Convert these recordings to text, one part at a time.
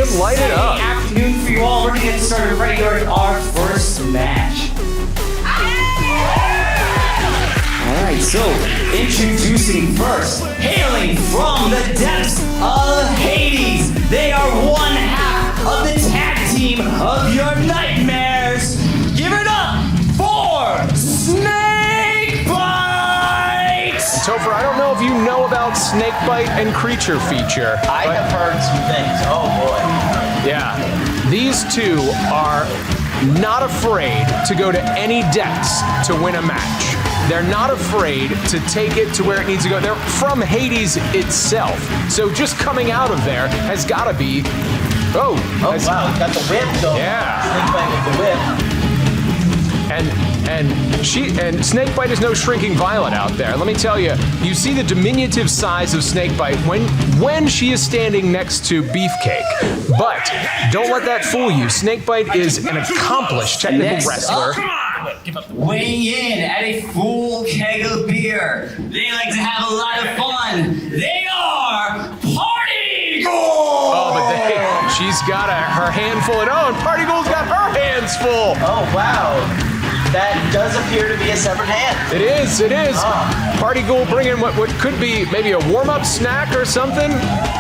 him light it up. Afternoon for you all. We're gonna get started right here with our first match. Alright, so introducing first, hailing from the depths of Hades, they are one half of the tag team of your nightmares. Give it up for Snakebite! Topher, I don't know if you know about Snakebite and Creature Feature. I have heard some things. Oh boy. Yeah, these two are not afraid to go to any depths to win a match. They're not afraid to take it to where it needs to go. They're from Hades itself. So just coming out of there has got to be... Oh wow, got the whip going. Yeah. Snakebite with the whip. And Snakebite is no shrinking violet out there. Let me tell you, you see the diminutive size of Snakebite when she is standing next to Beefcake. But don't let that fool you. Snakebite is an accomplished technical wrestler. Weighing in at a full keg of beer, they like to have a lot of fun. They are Party Gold! Oh, but she's got her handful, and Party Gold's got her hands full. Oh wow. That does appear to be a severed hand. It is. Party Ghoul bringing what could be maybe a warm-up snack or something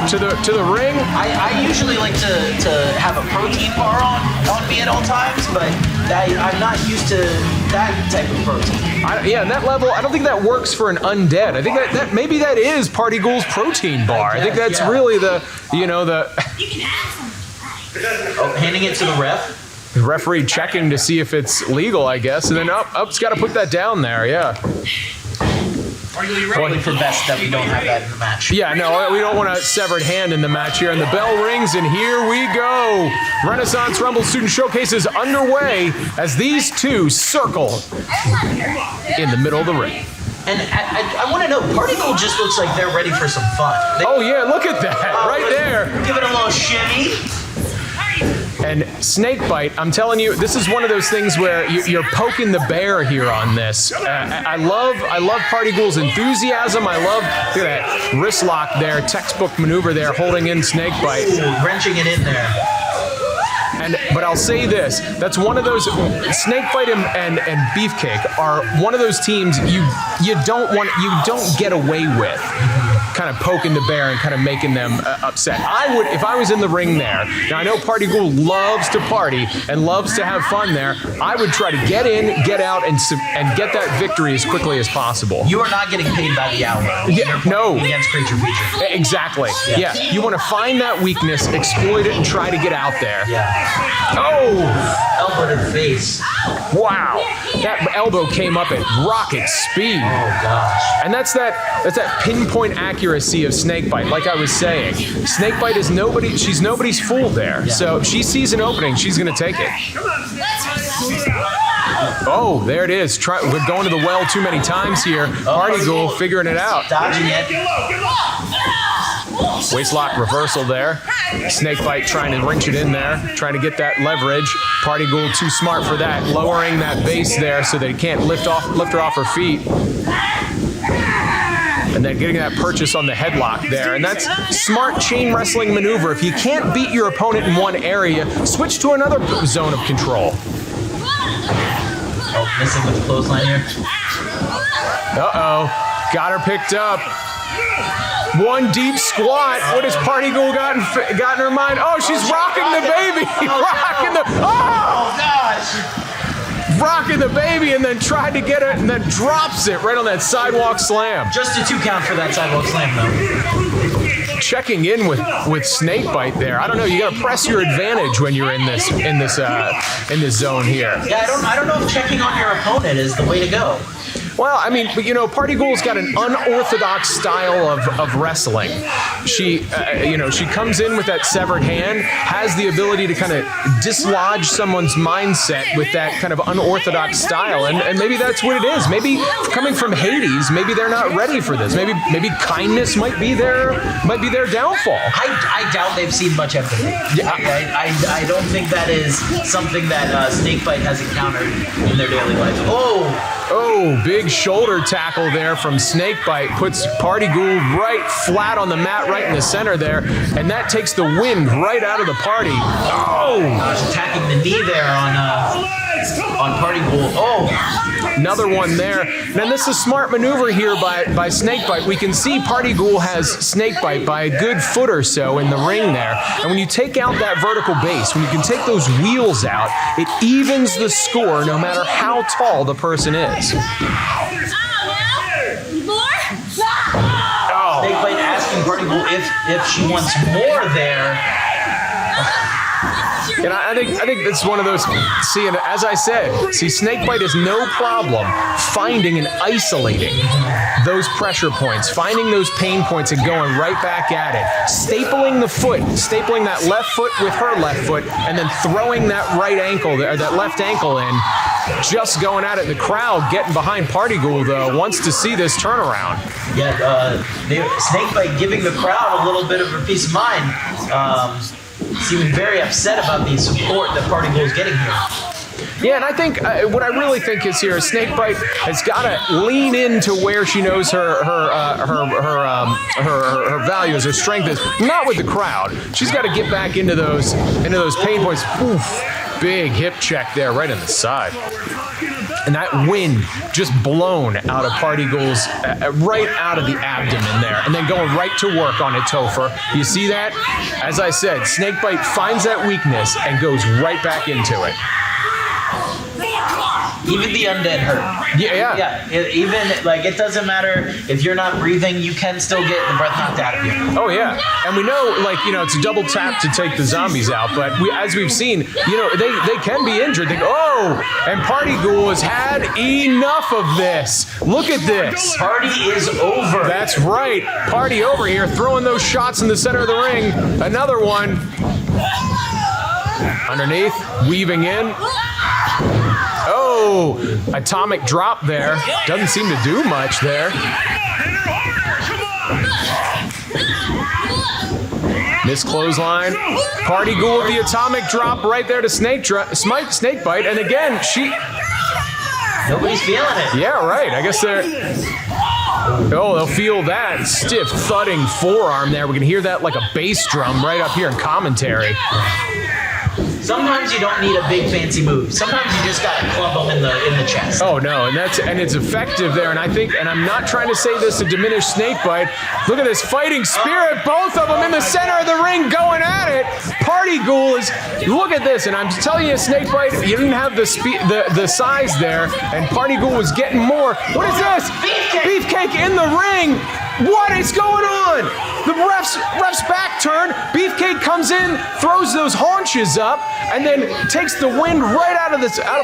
to the ring. I usually like to have a protein bar on me at all times, but I'm not used to that type of protein. And that level, I don't think that works for an undead. I think that maybe that is Party Ghoul's protein bar. I think that's really the. You can have Oh, handing it to the ref. The referee checking to see if it's legal, I guess, and then it's got to put that down there, yeah. Probably for best that we don't have that in the match. Yeah, no, we don't want a severed hand in the match here, and the bell rings, and here we go. Renaissance Rumble Student Showcase is underway as these two circle in the middle of the ring. And I want to know, Party Gold just looks like they're ready for some fun. Oh yeah, look at that, right there. Give it a little shimmy. And Snakebite, I'm telling you, this is one of those things where you're poking the bear here on this. I love Party Ghoul's enthusiasm. I love, look at that wrist lock there, textbook maneuver there, holding in Snakebite. Ooh, wrenching it in there. But I'll say this, that's one of those, Snakebite and Beefcake are one of those teams you don't get away with. Kind of poking the bear and kind of making them upset. I would, if I was in the ring there, now I know Party Ghoul loves to party and loves to have fun there, I would try to get in, get out, and get that victory as quickly as possible. You are not getting paid by the hour. Yeah, no. Against Creature Feature. Exactly. Yeah. You want to find that weakness, exploit it, and try to get out there. Yeah. Oh! Elbow to the face. Wow. That elbow came up at rocket speed. Oh gosh. And that's that pinpoint accuracy of Snakebite, like I was saying. Snakebite is she's nobody's fool there. Yeah. So if she sees an opening, she's gonna take it. Oh, there it is. We're going to the well too many times here. Party Ghoul figuring it out. Dodging it. Waistlock reversal there. Snakebite trying to wrench it in there, trying to get that leverage. Party Ghoul too smart for that, lowering that base there so that he can't lift her off her feet. And then getting that purchase on the headlock there. And that's smart chain wrestling maneuver. If you can't beat your opponent in one area, switch to another zone of control. Oh, missing with the clothesline here. Uh-oh. Got her picked up. One deep squat. What has Party Ghoul got in her mind? Oh, she's rocking the baby. Oh, gosh. Rocking the baby and then tried to get it and then drops it right on that sidewalk slam. Just a 2 count for that sidewalk slam, though. Checking in with Snakebite there. I don't know. You got to press your advantage when you're in this zone here. Yeah, I don't know if checking on your opponent is the way to go. Well, I mean, but Party Ghoul's got an unorthodox style of wrestling. She comes in with that severed hand, has the ability to kind of dislodge someone's mindset with that kind of unorthodox style, and maybe that's what it is. Maybe coming from Hades, maybe they're not ready for this. Maybe kindness might be their downfall. I doubt they've seen much empathy. Yeah, I don't think that is something that Snakebite has encountered in their daily life. Oh. Oh, big shoulder tackle there from Snakebite. Puts Party Ghoul right flat on the mat, right in the center there. And that takes the wind right out of the party. Oh! Attacking the knee there on Party Ghoul. Oh! Another one there. Now this is a smart maneuver here by Snakebite. We can see Party Ghoul has Snakebite by a good foot or so in the ring there. And when you take out that vertical base, when you can take those wheels out, it evens the score no matter how tall the person is. Oh. Snakebite asking Party Ghoul if she wants more there. And I think that's one of those. See, and as I said, Snakebite is no problem finding and isolating those pressure points, finding those pain points and going right back at it. Stapling the foot, stapling that left foot with her left foot, and then throwing that right ankle, or that left ankle in, just going at it. The crowd getting behind Party Ghoul, though, wants to see this turnaround. Yeah, Snakebite giving the crowd a little bit of a peace of mind. Seeming very upset about the support that Party Ghoul is getting here. Yeah, and I think what I really think is here, Snakebite has got to lean into where she knows her values, her strength is. Not with the crowd. She's got to get back into those pain points. Oof, big hip check there, right in the side. And that wind just blown out of Party Ghoul's, right out of the abdomen there, and then going right to work on it, Topher. You see that? As I said, Snakebite finds that weakness and goes right back into it. Even the undead hurt. Yeah. Even, like, it doesn't matter if you're not breathing, you can still get the breath knocked out of you. Oh, yeah. And we know, like, you know, it's a double tap to take the zombies out, but as we've seen, you know, they can be injured. And Party Ghoul has had enough of this. Look at this. Party is over. That's right. Party over here, throwing those shots in the center of the ring. Another one. Underneath, weaving in. Oh, atomic drop there. Doesn't seem to do much there. Miss clothesline. Party Ghoul with the atomic drop right there to Snakebite. And again, nobody's feeling it. Yeah, right. I guess they'll feel that stiff thudding forearm there. We can hear that like a bass drum right up here in commentary. Sometimes you don't need a big fancy move. Sometimes you just gotta club them in the chest. Oh no, and it's effective there. And I think, and I'm not trying to say this to diminish Snakebite. Look at this fighting spirit. Both of them in the center of the ring going at it. Party Ghoul is. Look at this, and I'm telling you, Snakebite, you didn't have the size there, and Party Ghoul was getting more. What is this? Beefcake in the ring. What is going on? The ref's back turn. Beefcake comes in, throws those haunches up, and then takes the wind right out of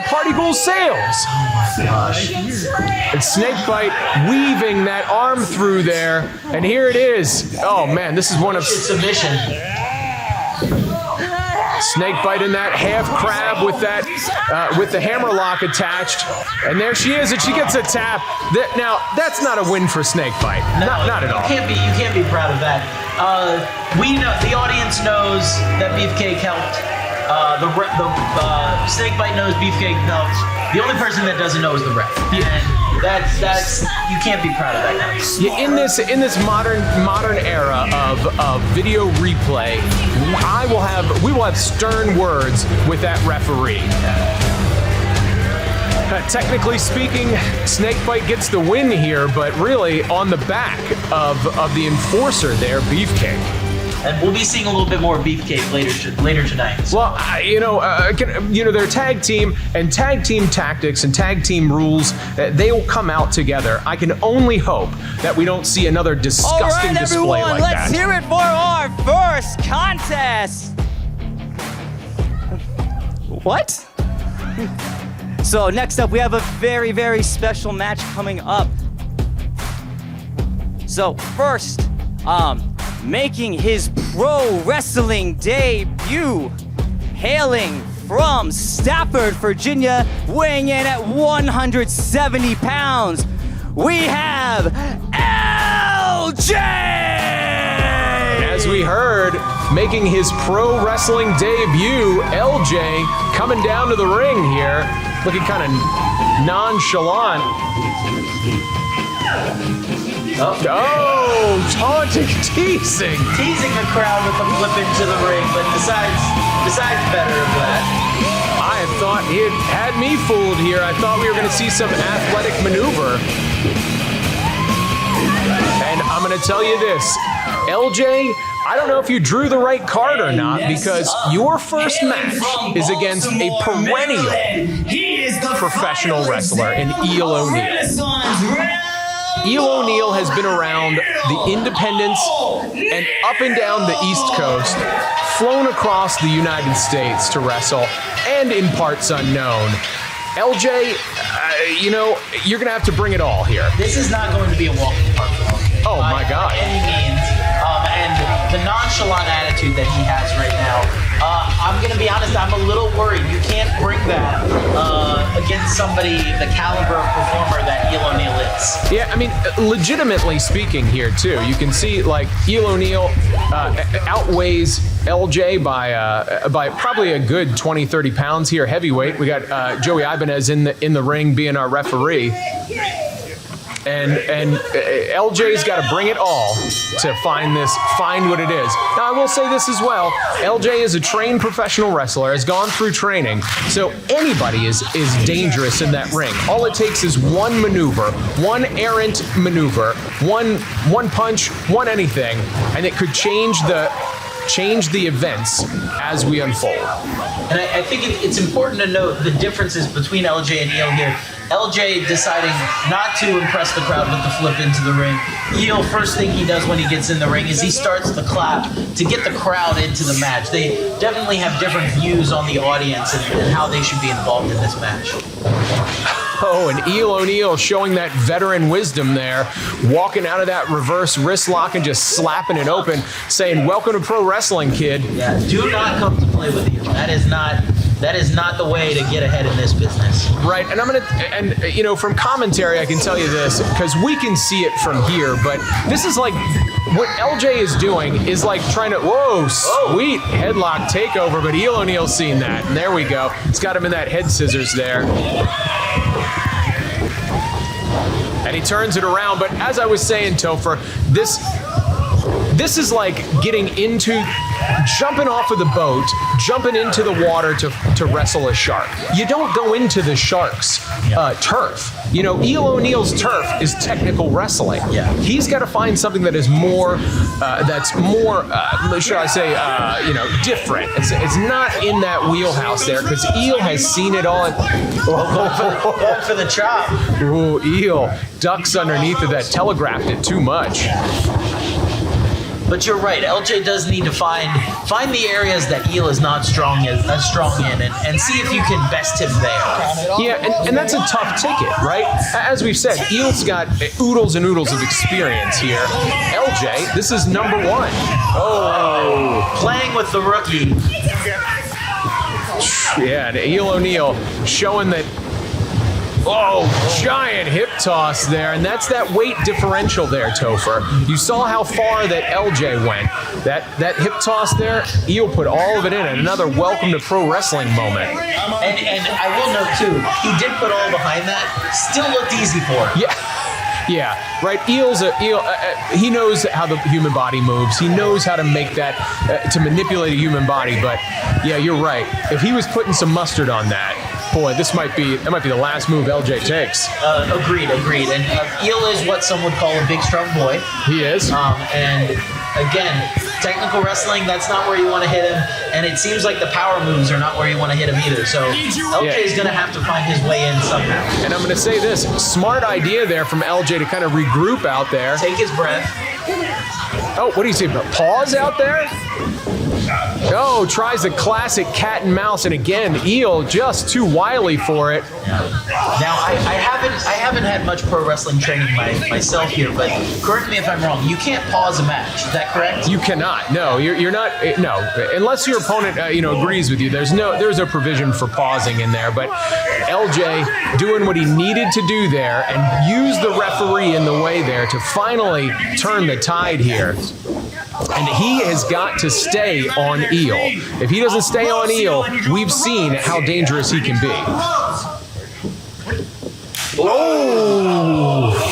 Party Ghoul's sails. Oh my gosh. And Snakebite weaving that arm through there, and here it is. Oh man, this is one of submission. Snakebite in that half crab with the hammerlock attached, and there she is, and she gets a tap. Now that's not a win for Snakebite. No, not at all. You can't be proud of that. We know, the audience knows that Beefcake helped. Snakebite knows Beefcake helped. The only person that doesn't know is the ref. Yeah. And that's you can't be proud of that kind of stuff. Yeah, in this modern era of video replay, we will have stern words with that referee. Technically speaking, Snakebite gets the win here, but really on the back of the enforcer there, Beefcake. And we'll be seeing a little bit more Beefcake later tonight. Well, they're tag team, and tag team tactics and tag team rules, they will come out together. I can only hope that we don't see another disgusting display like that. Let's hear it for our first contest. What? So next up, we have a very, very special match coming up. So first, making his pro wrestling debut, hailing from Stafford, Virginia, weighing in at 170 pounds, we have LJ! As we heard, making his pro wrestling debut. LJ coming down to the ring here, looking kind of nonchalant. Oh, taunting, teasing. Teasing the crowd with a flip into the ring, but decides better of that. I thought he had me fooled here. I thought we were going to see some athletic maneuver. And I'm going to tell you this, LJ, I don't know if you drew the right card or not, because your first match is against a perennial professional wrestler in Eel O'Neill. Eel O'Neill has been around the independents and up and down the East Coast, flown across the United States to wrestle, and in parts unknown. LJ, you're going to have to bring it all here. This is not going to be a walk in the park for LJ. Oh, my God. By any means. And the nonchalant attitude that he has right now, I'm going to be honest, I'm a little worried. You can't bring that against somebody the caliber of performer that Eel O'Neill is. Yeah, I mean, legitimately speaking here, too, you can see, like, Eel O'Neill outweighs LJ by probably a good 20, 30 pounds here, heavyweight. We got Joey Ibanez in the ring being our referee. And LJ's got to bring it all to find what it is. Now, I will say this as well. LJ is a trained professional wrestler, has gone through training, so anybody is dangerous in that ring. All it takes is one maneuver, one errant maneuver, one punch, one anything, and it could change the events as we unfold. And I think it's important to note the differences between LJ and Eel here. LJ deciding not to impress the crowd with the flip into the ring. Eel, first thing he does when he gets in the ring is he starts the clap to get the crowd into the match. They definitely have different views on the audience and how they should be involved in this match. Oh, and Eel O'Neill showing that veteran wisdom there, walking out of that reverse wrist lock and just slapping it open, saying, "Welcome to pro wrestling, kid." Yeah, do not come to play with Eel. That is not the way to get ahead in this business. Right, and from commentary, I can tell you this, because we can see it from here, but this is like, what LJ is doing is like trying to, whoa, sweet headlock takeover, but Eel O'Neill's seen that, and there we go. It's got him in that head scissors there. And he turns it around, but as I was saying, Topher, this is like jumping off of the boat, jumping into the water to wrestle a shark. You don't go into the shark's turf. Eel O'Neill's turf is technical wrestling. Yeah. He's got to find something that is more, should I say, different. It's not in that wheelhouse there, because Eel has seen it all. Going for the chop. Ooh, Eel ducks underneath of that, telegraphed it too much. But you're right. LJ does need to find the areas that Eel is not strong in, and see if you can best him there. Yeah, and that's a tough ticket, right? As we've said, Eel's got oodles and oodles of experience here. LJ, this is number one. Oh, playing with the rookie. Yeah, and Eel O'Neill showing that. Oh, giant hip toss there, and that's that weight differential there, Topher. You saw how far that LJ went. That hip toss there, Eel put all of it in, and another welcome to pro wrestling moment. And I will note too, he did put all behind that. Still looked easy for him. Yeah, right. Eel. He knows how the human body moves. He knows how to make that to manipulate a human body. But yeah, you're right. If he was putting some mustard on that, boy, that might be the last move LJ takes. Agreed. And Eel is what some would call a big, strong boy. He is. And again, technical wrestling, that's not where you want to hit him. And it seems like the power moves are not where you want to hit him either. So LJ is going to have to find his way in somehow. And I'm going to say this, smart idea there from LJ to kind of regroup out there. Take his breath. Oh, what do you say? Pause out there? Oh, tries the classic cat and mouse, and again, Eel just too wily for it. Yeah. Now, I haven't had much pro wrestling training myself here, but correct me if I'm wrong. You can't pause a match. Is that correct? You cannot. No, you're not. No, unless your opponent agrees with you. There's no provision for pausing in there. But LJ doing what he needed to do there and use the referee in the way there to finally turn the tide here. and he has got to stay on Eel. If he doesn't stay on Eel, we've seen how dangerous he can be. Oh!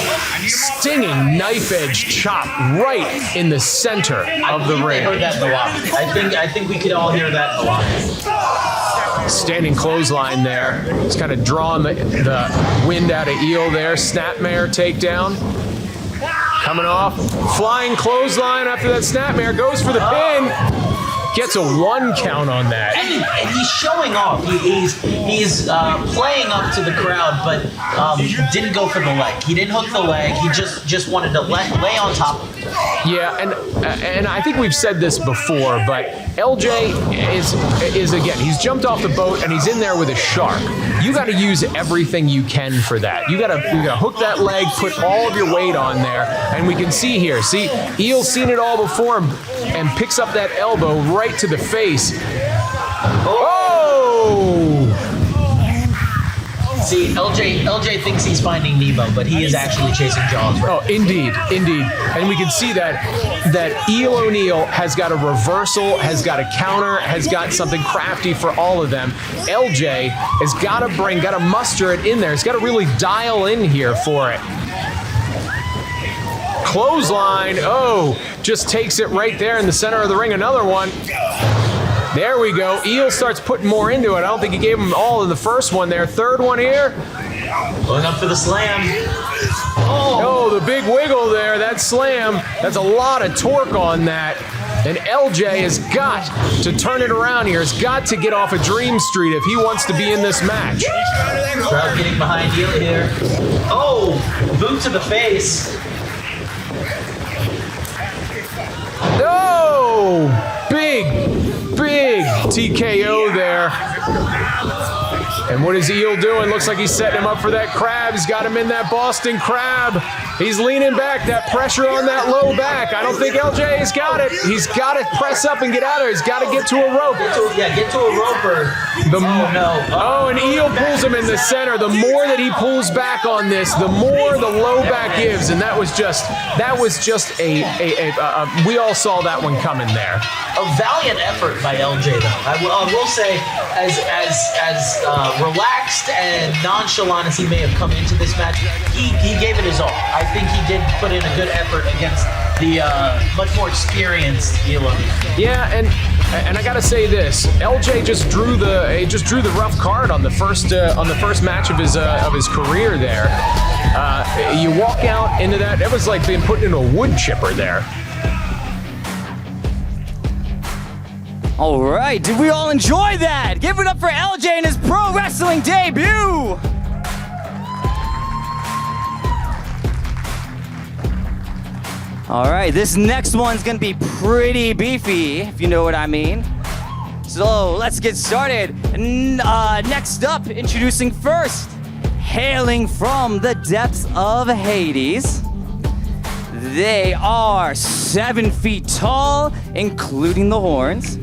Stinging knife edge chop right in the center of the ring. I heard that in the lobby. I think we could all hear that in the lobby. Standing clothesline there. Just kind of drawing the wind out of Eel there. Snapmare takedown. Coming off. Flying clothesline after that snapmare. Goes for the pin. Gets a 1 count on that. And he's showing off. He's playing up to the crowd, but didn't go for the leg. He didn't hook the leg. He just wanted to lay on top of it. Yeah, and I think we've said this before, but LJ is again, he's jumped off the boat and he's in there with a shark. You got to use everything you can for that. You got to hook that leg, put all of your weight on there, and we can see here. See, Eel's seen it all before and picks up that elbow right to the face. Oh! See, LJ thinks he's finding Nemo, but he is actually chasing Jaws. Right? Oh, indeed. And we can see that Eel O'Neill has got a reversal, has got a counter, has got something crafty for all of them. LJ has got to muster it in there. He's got to really dial in here for it. Clothesline. Oh, just takes it right there in the center of the ring. Another one. There we go. Eel starts putting more into it. I don't think he gave him all in the first one there. Third one here. Going up for the slam. Oh, the big wiggle there. That slam. That's a lot of torque on that. And LJ has got to turn it around here. Has got to get off of Dream Street if he wants to be in this match. Crowd getting behind Eel here. Oh, boot to the face. Oh, big TKO there. And what is Eel doing? Looks like he's setting him up for that crab. He's got him in that Boston Crab. He's leaning back, that pressure on that low back. I don't think LJ's got it. He's got to press up and get out of there. He's got to get to a rope. Get to a roper. And Eel pulls him in the center. The more that he pulls back on this, the more the low back gives. And that was just we all saw that one coming there. A valiant effort by LJ, though. I will say, as relaxed and nonchalant as he may have come into this match, he gave it his all. I think he did put in a good effort against the much more experienced Eel O'Neill. Yeah, and I gotta say this: LJ just drew the rough card on the first match of his career there. You walk out into that was like being put in a wood chipper there. All right, did we all enjoy that? Give it up for LJ and his pro wrestling debut. All right, this next one's gonna be pretty beefy, if you know what I mean. So let's get started. Next up, introducing first, hailing from the depths of Hades. They are 7 feet tall, including the horns.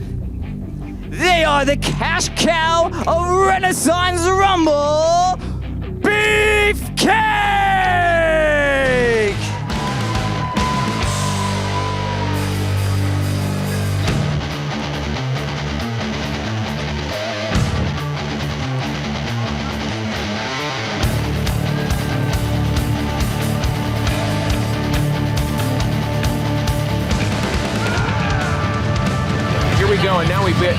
They are the cash cow of Renaissance Rumble, Beefcake! Here we go, and now we get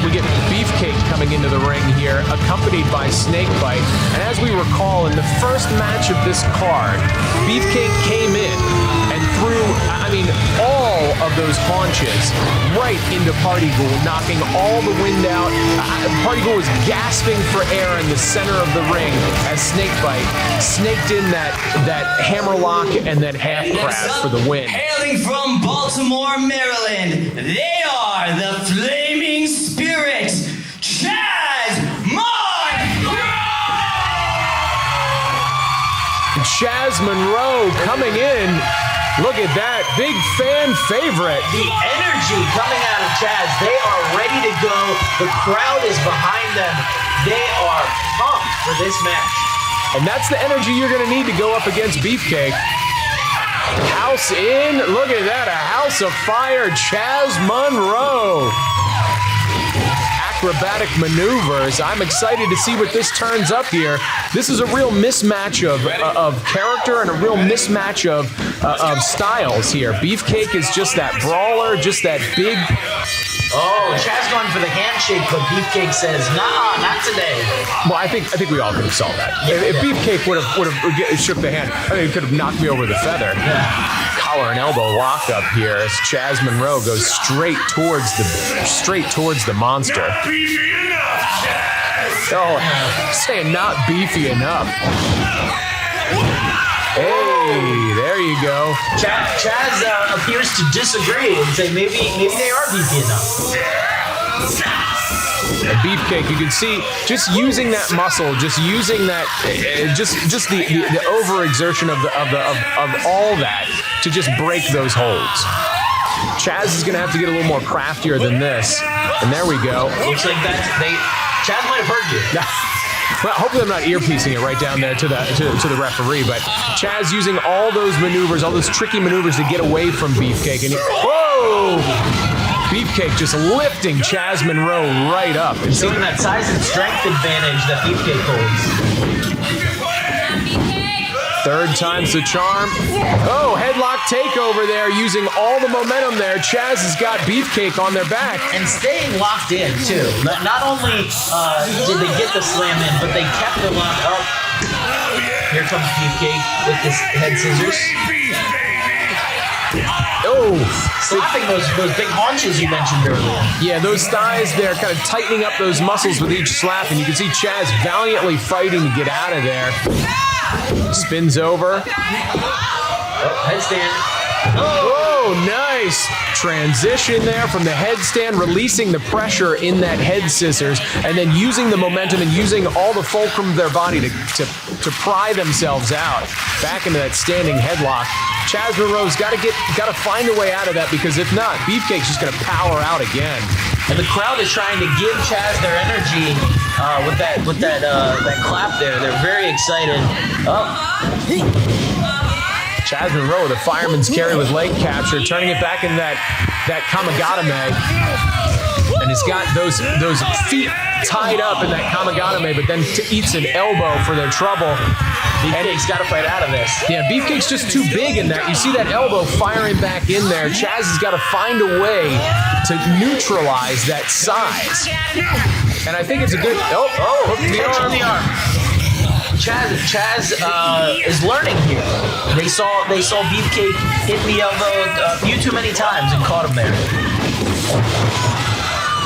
Beefcake coming into the ring here, accompanied by Snakebite. And as we recall, in the first match of this card, Beefcake came in and threw, all of those haunches right into Party Ghoul, knocking all the wind out. Party Ghoul was gasping for air in the center of the ring as Snakebite snaked in that hammerlock and that half crab for the win. Hailing from Baltimore, Maryland, they are the Flaming Spirit, Chaz Monroe! Chaz Monroe coming in. Look at that, big fan favorite. The energy coming out of Chaz, they are ready to go. The crowd is behind them. They are pumped for this match. And that's the energy you're gonna need to go up against Beefcake. House in. Look at that. A house of fire. Chaz Monroe. Acrobatic maneuvers. I'm excited to see what this turns up here. This is a real mismatch of character and a real mismatch of styles here. Beefcake is just that brawler, just that big. Oh, Chaz going for the handshake, but Beefcake says, "Nah, not today." Well, I think we all could have saw that. If Beefcake would have shook the hand, I think he could have knocked me over the feather. Collar and elbow lock up here as Chaz Monroe goes straight towards the monster. Oh, saying not beefy enough. Hey, there you go. Chaz appears to disagree and say maybe they are beefy enough. And Beefcake, you can see just using that muscle, just using that, just the overexertion of all that to just break those holds. Chaz is gonna have to get a little more craftier than this, and there we go. Looks like Chaz might have heard you. Well, hopefully I'm not earpiecing it right down there to the referee, but Chaz using all those maneuvers, all those tricky maneuvers to get away from Beefcake, and whoa! Beefcake just lifting Chaz Monroe right up. And Showing that size and strength advantage that Beefcake holds. Third time's the charm. Oh, headlock takeover there, using all the momentum there. Chaz has got Beefcake on their back. And staying locked in, too. Not only did they get the slam in, but they kept the lock up. Here comes Beefcake with his head scissors. Oh, Slapping those big haunches you mentioned earlier. yeah, those thighs there kind of tightening up those muscles with each slap, and you can see Chaz valiantly fighting to get out of there. Spins over. Headstand. Oh, nice transition there from the headstand, releasing the pressure in that head scissors, and then using the momentum and using all the fulcrum of their body to pry themselves out back into that standing headlock. Chaz Monroe's got to find a way out of that, because if not, Beefcake's just going to power out again. And the crowd is trying to give Chaz their energy with that clap there. They're very excited. Chaz Monroe with a fireman's carry with leg capture, turning it back in that Kamagatame. And he's got those feet tied up in that Kamagatame, but then eats an elbow for their trouble. Beefcake's got to fight out of this. Yeah, Beefcake's just too big in that. You see that elbow firing back in there. Chaz has got to find a way to neutralize that size. And I think it's a good... Oh, Catch on the arm. Chaz is learning here. They saw Beefcake hit the elbow a few too many times and caught him there.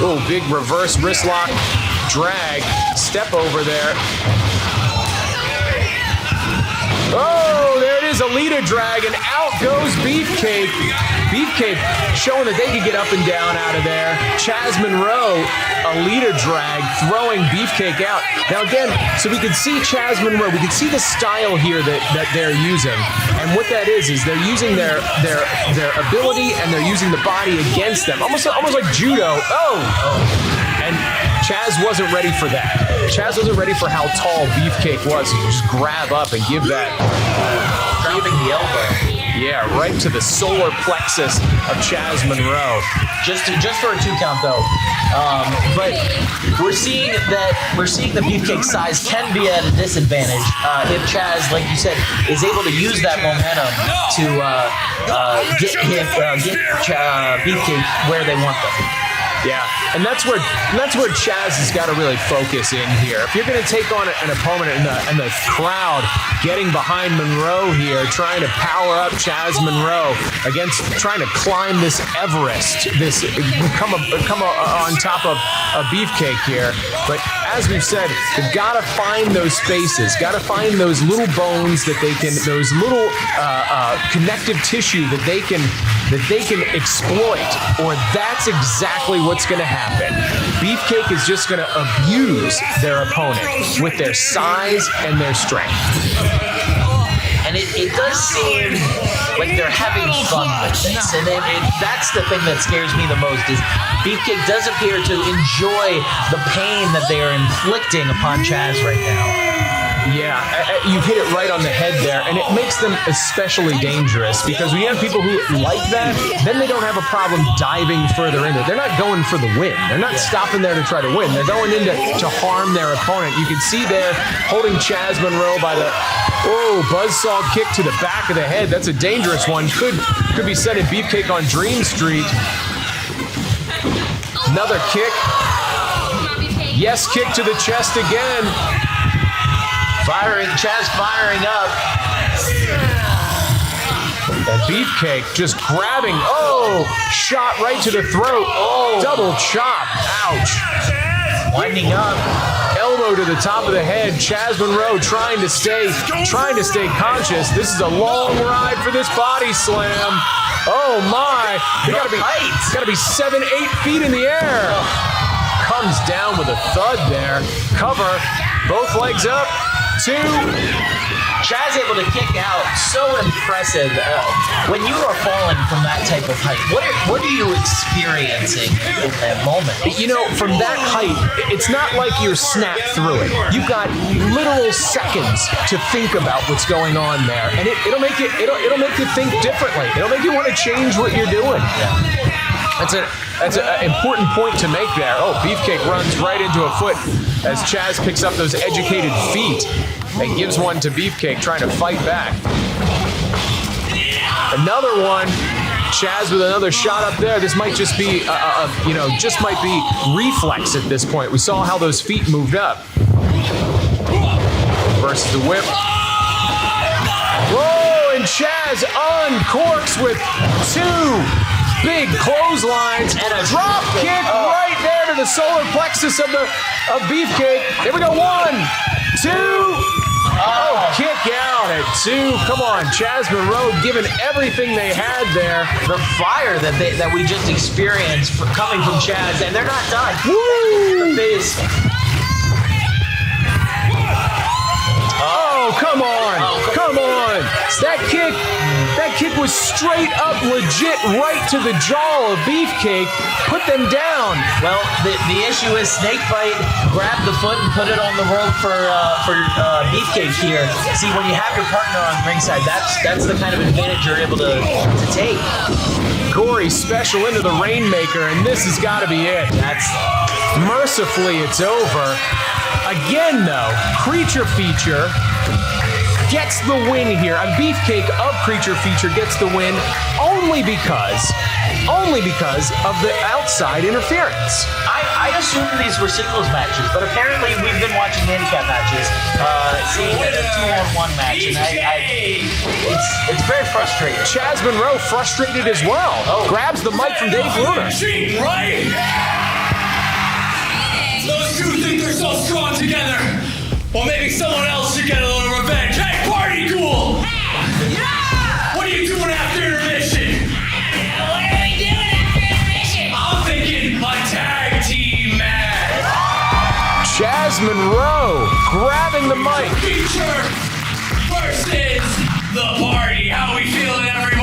Oh, big reverse wrist lock, drag, step over there. Oh, there it is, a leader drag, and out goes Beefcake. Beefcake showing that they could get up and down out of there. Chaz Monroe, a leader drag, throwing Beefcake out. Now again, so we can see Chaz Monroe, we can see the style here that they're using. And what that is they're using their ability, and they're using the body against them. Almost like judo. And Chaz wasn't ready for that. Chaz wasn't ready for how tall Beefcake was. He could just grab up and give that. Dropping the elbow. Yeah, right to the solar plexus of Chaz Monroe. Just for a 2 count though. But we're seeing the Beefcake size can be at a disadvantage if Chaz, like you said, is able to use that momentum to get Beefcake where they want them. Yeah, and that's where Chaz has got to really focus in here. If you're going to take on an opponent and the crowd getting behind Monroe here, trying to power up Chaz Monroe against trying to climb this Everest, come on top of a Beefcake here. But as we've said, they've got to find those spaces, got to find those little bones that they can, those little connective tissue that they can exploit, or that's exactly what's going to happen. Beefcake is just going to abuse their opponent with their size and their strength. And it does seem like they're having fun with this. And that's the thing that scares me the most is Beefcake does appear to enjoy the pain that they are inflicting upon Chaz right now. Yeah, you've hit it right on the head there, and it makes them especially dangerous because when you have people who like that, then they don't have a problem diving further into it. They're not going for the win. They're not stopping there to try to win. They're going in to harm their opponent. You can see there holding Chaz Monroe by the buzzsaw kick to the back of the head. That's a dangerous one. Could be sending Beefcake on Dream Street. Another kick. Yes, kick to the chest again. Chaz firing up. And Beefcake just grabbing. Shot right to the throat. Double chop. Ouch. Winding up. Elbow to the top of the head. Chaz Monroe trying to stay conscious. This is a long ride for this body slam. Oh my! They gotta be 7-8 feet in the air. Comes down with a thud there. Cover. Both legs up. 2. Chaz able to kick out. So impressive. When you are falling from that type of height, what are you experiencing in that moment? You know, from that height, it's not like you're snapped through it. You've got literal seconds to think about what's going on there, and it'll make you think differently. It'll make you want to change what you're doing. That's an important point to make there. Beefcake runs right into a foot as Chaz picks up those educated feet and gives one to Beefcake, trying to fight back. Another one. Chaz with another shot up there. This might just be, might be reflex at this point. We saw how those feet moved up. Versus the whip. Whoa, and Chaz uncorks with 2 big clotheslines and a drop kick right there to the solar plexus of Beefcake. Here we go. 1, 2. Kick out at 2. Come on, Chaz Monroe giving everything they had there. The fire that we just experienced coming from Chaz, and they're not done. Woo! Come on. That kick was straight up legit right to the jaw of Beefcake. Put them down. Well, the issue is Snakebite grabbed the foot and put it on the rope for Beefcake here. See, when you have your partner on ringside, that's the kind of advantage you're able to take. Gory special into the Rainmaker, and this has got to be it. Mercifully, it's over. Again, though, Creature Feature gets the win here. A Beefcake of Creature Feature gets the win only because of the outside interference. I assumed these were singles matches, but apparently we've been watching handicap matches, seeing a 2-on-1 match, and it's very frustrating. Chaz Monroe frustrated as well. Grabs the mic from Dave Luna. Right? Those two think they're so strong together. Well, maybe someone else should get a little revenge. Hey, Party Cool! Yeah! What are you doing after intermission? What are we doing after intermission? I'm thinking a tag team match. Chaz Monroe grabbing the mic. Feature versus the Party. How we feeling, everyone?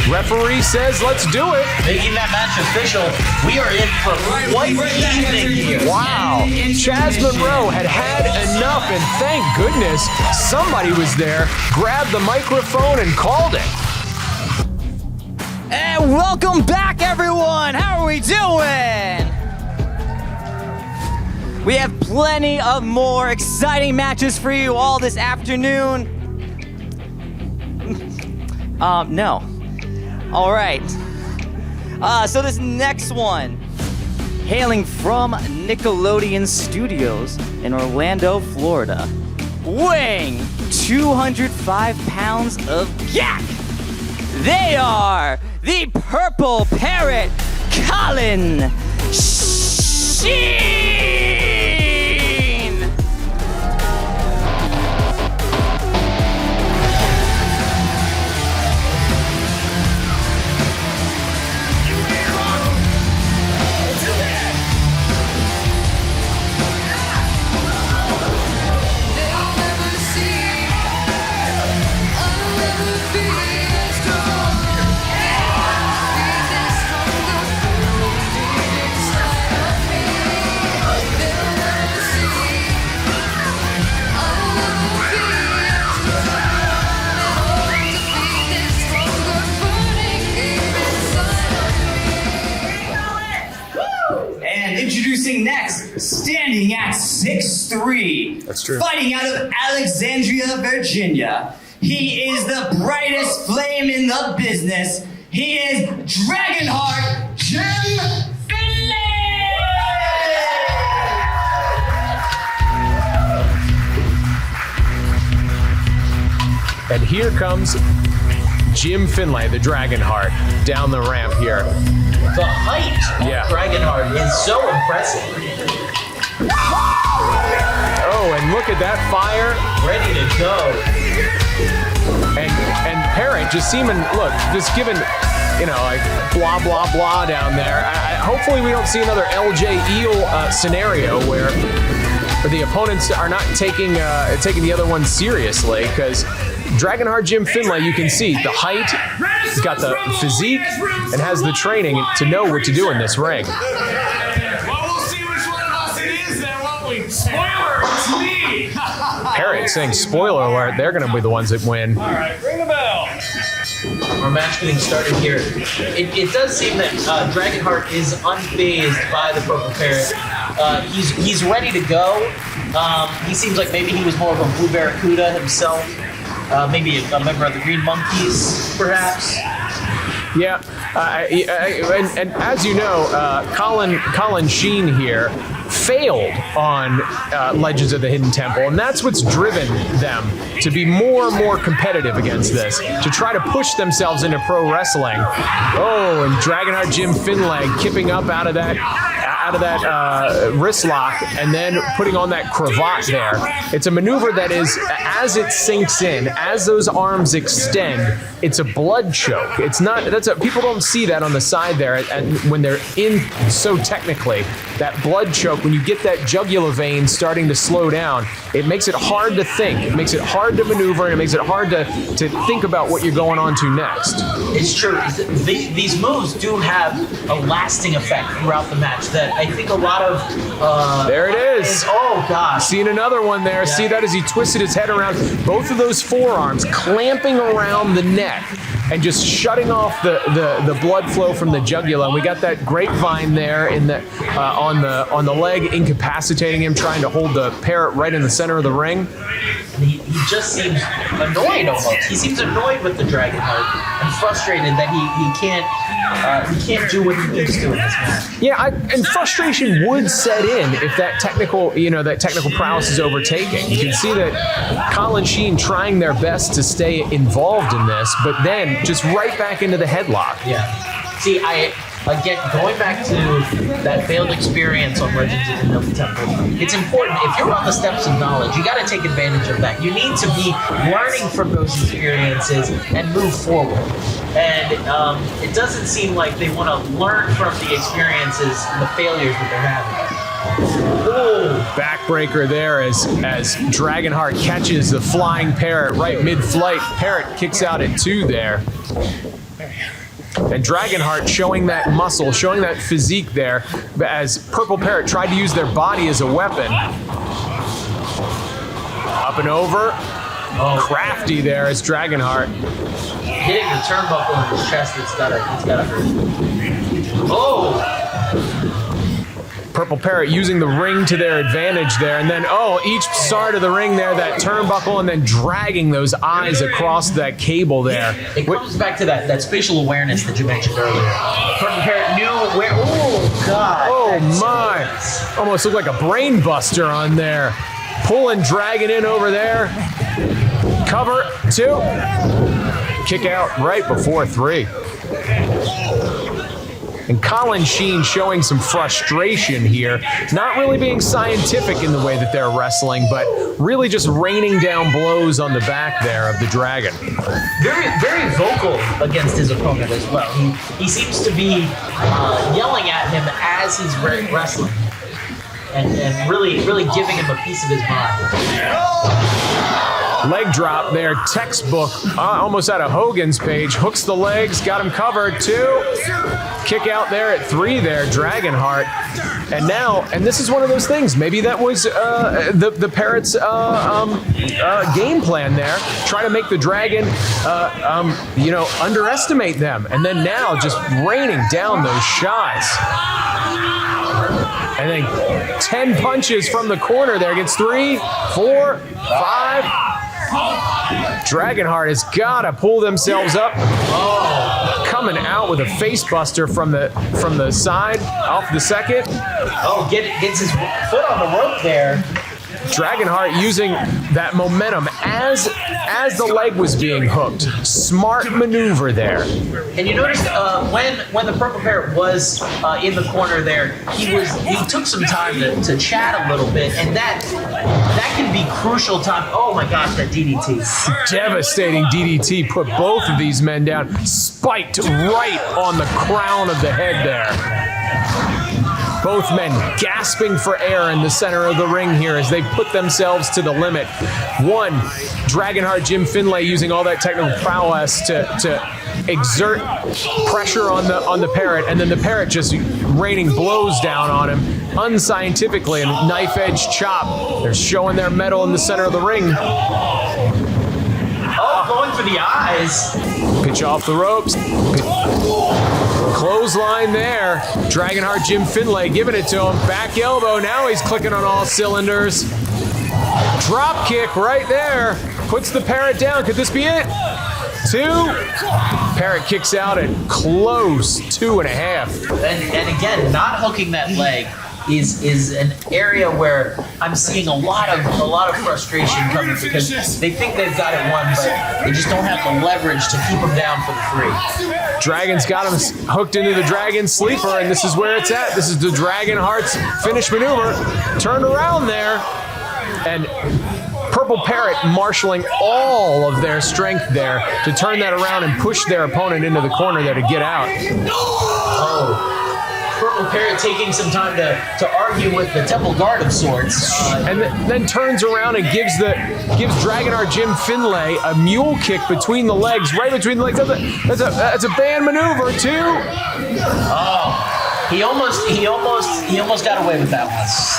Referee says, let's do it. Making that match official, we are in for quite the evening here. Wow. Chaz Monroe had enough, and thank goodness somebody was there, grabbed the microphone and called it. And welcome back, everyone. How are we doing? We have plenty of more exciting matches for you all this afternoon. No. All right. So this next one, hailing from Nickelodeon Studios in Orlando, Florida, weighing 205 pounds of yak. They are the Purple Parrot, Colin Sheen. Introducing next, standing at 6'3". That's true. Fighting out of Alexandria, Virginia. He is the brightest flame in the business. He is Dragonheart Jim Finlay! And here comes Jim Finlay, the Dragonheart, down the ramp here. The height Yeah. of Dragonheart is so impressive. Oh, and look at that fire. Ready to go. And Parrot just seeming, look, just giving, like blah, blah, blah down there. Hopefully we don't see another LJ Eel scenario where the opponents are not taking the other one seriously, because Dragonheart Jim Finlay, you can see the height, he's got the physique, and has the training to know what to do in this ring. Well, we'll see which one of us it is then, won't we? Spoiler, it's me! Parrot saying, spoiler alert, they're going to be the ones that win. All right, ring the bell. Our match getting started here. It does seem that Dragonheart is unfazed by the Purple Parrot. He's ready to go. He seems like maybe he was more of a Blue Barracuda himself. Maybe a member of the Green Monkeys, perhaps. Yeah, and as you know, Colin Sheen here failed on Legends of the Hidden Temple, and that's what's driven them to be more and more competitive against this, to try to push themselves into pro wrestling. Oh, and Dragonheart Jim Finlay kipping up out of that wrist lock and then putting on that cravat there. It's a maneuver that is, as it sinks in, as those arms extend, it's a blood choke. It's not, people don't see that on the side there, and when they're in so technically, that blood choke, when you get that jugular vein starting to slow down, it makes it hard to think. It makes it hard to maneuver, and it makes it hard to think about what you're going on to next. It's true. These moves do have a lasting effect throughout the match that I think a lot of... There it is. Oh, gosh. Seen another one there. Yeah. See that as he twisted his head around both of those forearms, clamping around the neck and just shutting off the blood flow from the jugular. And we got that grapevine there in the on the leg, incapacitating him, trying to hold the Parrot right in the center of the ring. He just seems annoyed almost. He seems annoyed with the Dragonheart and frustrated that he can't do what he needs to in this match. Yeah, and frustration would set in if that technical prowess is overtaking. You can see that Colin Sheen trying their best to stay involved in this, but then just right back into the headlock. Yeah. See, again, going back to that failed experience on Legends of the Hidden Temple, it's important. If you're on the steps of knowledge, you got to take advantage of that. You need to be learning from those experiences and move forward. And it doesn't seem like they want to learn from the experiences and the failures that they're having. Oh, Backbreaker there as Dragonheart catches the flying Parrot right mid-flight. Parrot kicks out at 2 there. And Dragonheart showing that muscle, showing that physique there as Purple Parrot tried to use their body as a weapon. Up and over. Oh, Crafty there as Dragonheart. hitting the turnbuckle in his chest, it's gotta hurt. Oh! Purple Parrot using the ring to their advantage there, and then each start of the ring there, that turnbuckle, and then dragging those eyes across that cable there. It comes back to that spatial awareness that you mentioned earlier. Purple Parrot knew where. Oh God! Oh my! Almost looked like a brain buster on there. Pulling, dragging in over there. Cover 2. Kick out right before 3. And Colin Sheen showing some frustration here, not really being scientific in the way that they're wrestling, but really just raining down blows on the back there of the Dragon. Very, very vocal against his opponent as well. He seems to be yelling at him as he's wrestling, and really giving him a piece of his mind. Leg drop there, textbook, almost out of Hogan's page. Hooks the legs, got him covered. 2. Kick out there at 3 there, Dragonheart. And now, and this is one of those things, maybe that was the Parrot's game plan there. Try to make the Dragon, underestimate them. And then now just raining down those shots. And then 10 punches from the corner there. Gets 3, 4, 5. Dragonheart has got to pull themselves up. Coming out with a face buster from the side off the second. Oh, gets his foot on the rope there. Dragonheart using that momentum as the leg was being hooked. Smart maneuver there. And you noticed when the Purple Parrot was in the corner there, he took some time to chat a little bit, and that can be crucial time. Oh my gosh, that DDT. Devastating DDT put both of these men down. Spiked right on the crown of the head there. Both men gasping for air in the center of the ring here as they put themselves to the limit. One, Dragonheart Jim Finlay using all that technical prowess to exert pressure on the Parrot, and then the Parrot just raining blows down on him unscientifically, and knife edge chop. They're showing their mettle in the center of the ring. Oh, going for the eyes. Pitch off the ropes. Clothesline there. Dragonheart Jim Finlay giving it to him. Back elbow. Now he's clicking on all cylinders. Drop kick right there. Puts the Parrot down. Could this be it? 2. Parrot kicks out at close 2.5. And again, not hooking that leg is an area where I'm seeing a lot of frustration coming because they think they've got it won, but they just don't have the leverage to keep them down for the 3. Dragon's got him hooked into the Dragon Sleeper, and this is where it's at. This is the Dragonheart's finish maneuver. Turned around there, and Purple Parrot marshaling all of their strength there to turn that around and push their opponent into the corner there to get out. Oh. Purple Parrot taking some time to argue with the Temple Guard of sorts. And then turns around and gives Dragonheart Jim Finlay a mule kick between the legs, right between the legs. That's a band maneuver too. Oh, he almost got away with that